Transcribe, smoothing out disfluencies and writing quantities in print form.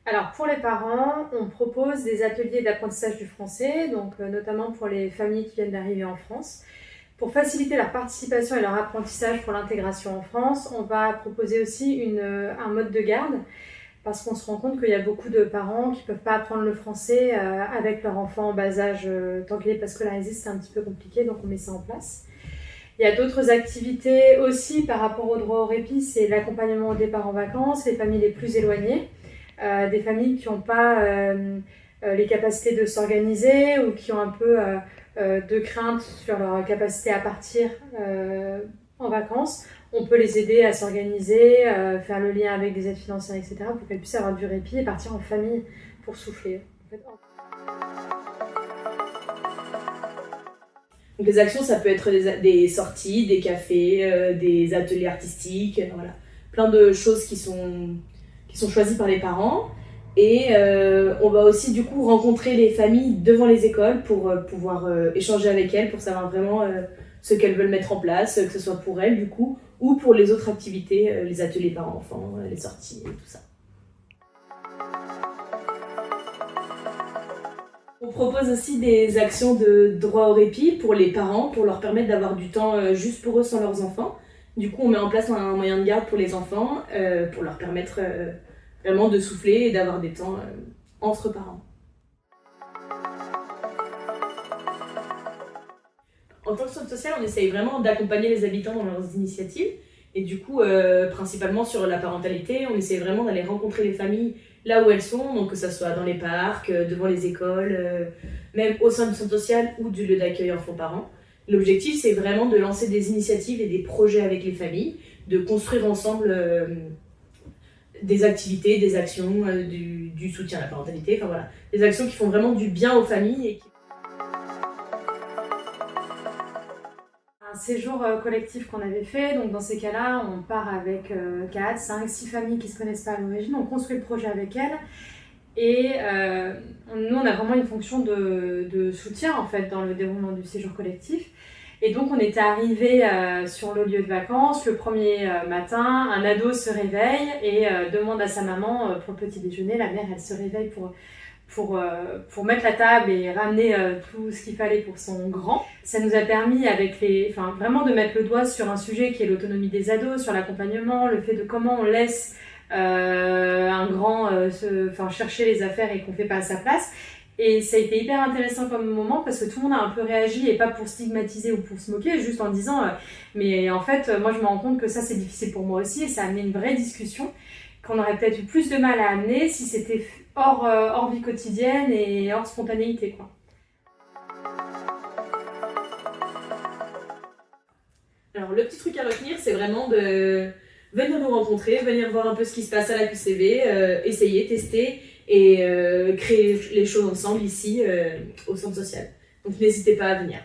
Alors pour les parents, on propose des ateliers d'apprentissage du français, donc notamment pour les familles qui viennent d'arriver en France. Pour faciliter leur participation et leur apprentissage pour l'intégration en France, on va proposer aussi un mode de garde parce qu'on se rend compte qu'il y a beaucoup de parents qui ne peuvent pas apprendre le français avec leur enfant en bas âge tant qu'il n'est pas scolarisé, c'est un petit peu compliqué, donc on met ça en place. Il y a d'autres activités aussi par rapport au droit au répit, c'est l'accompagnement au départ en vacances, les familles les plus éloignées, des familles qui n'ont pas les capacités de s'organiser ou qui ont un peu de crainte sur leur capacité à partir en vacances. On peut les aider à s'organiser, faire le lien avec des aides financières, etc. pour qu'elles puissent avoir du répit et partir en famille pour souffler. Donc les actions, ça peut être des sorties, des cafés, des ateliers artistiques, voilà. Plein de choses qui sont choisies par les parents. Et on va aussi du coup rencontrer les familles devant les écoles pour pouvoir échanger avec elles, pour savoir vraiment ce qu'elles veulent mettre en place, que ce soit pour elles du coup, ou pour les autres activités, les ateliers parents-enfants, les sorties et tout ça. On propose aussi des actions de droit au répit pour les parents, pour leur permettre d'avoir du temps juste pour eux sans leurs enfants. Du coup, on met en place un moyen de garde pour les enfants, pour leur permettre vraiment de souffler et d'avoir des temps entre parents. En tant que centre social, on essaye vraiment d'accompagner les habitants dans leurs initiatives. Et du coup, principalement sur la parentalité, on essaie vraiment d'aller rencontrer les familles là où elles sont, donc que ce soit dans les parcs, devant les écoles, même au sein du centre social ou du lieu d'accueil enfants-parents. L'objectif, c'est vraiment de lancer des initiatives et des projets avec les familles, de construire ensemble des activités, des actions, du soutien à la parentalité, enfin voilà, des actions qui font vraiment du bien aux familles. Et Un séjour collectif qu'on avait fait, donc dans ces cas-là, on part avec 4, 5, 6 familles qui ne se connaissent pas à l'origine, on construit le projet avec elles. Et nous, on a vraiment une fonction de soutien en fait dans le déroulement du séjour collectif. Et donc, on était arrivés sur le lieu de vacances le premier matin. Un ado se réveille et demande à sa maman pour le petit déjeuner. La mère, elle se réveille pour mettre la table et ramener tout ce qu'il fallait pour son grand. Ça nous a permis vraiment de mettre le doigt sur un sujet qui est l'autonomie des ados, sur l'accompagnement, le fait de comment on laisse un grand chercher les affaires et qu'on fait pas à sa place. Et ça a été hyper intéressant comme moment parce que tout le monde a un peu réagi, et pas pour stigmatiser ou pour se moquer, juste en disant mais en fait moi je me rends compte que ça c'est difficile pour moi aussi, et ça a amené une vraie discussion qu'on aurait peut-être eu plus de mal à amener si c'était hors vie quotidienne et hors spontanéité, quoi. Alors le petit truc à retenir, c'est vraiment de venir nous rencontrer, venir voir un peu ce qui se passe à la QCV, essayer, tester et créer les choses ensemble ici au centre social. Donc n'hésitez pas à venir.